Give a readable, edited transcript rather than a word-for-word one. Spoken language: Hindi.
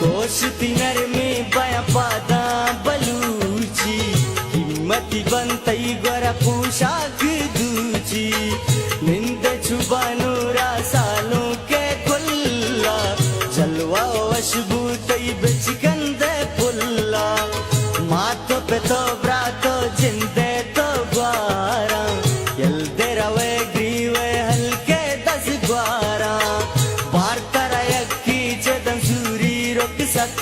तिनर में बया पादा बलूची हिम्मती बनतई गोरा पोशाक दूची निंद छुबानूरा सालों के कुल्ला जलवा वशबूतई बेचिकंद पुल्ला मातो पे तो ब्रातो जिंदे तो ग्वारा यल्दे रवे ग्रीवे हल्के 10-12 बार तरह की जदम सूरी रोक सत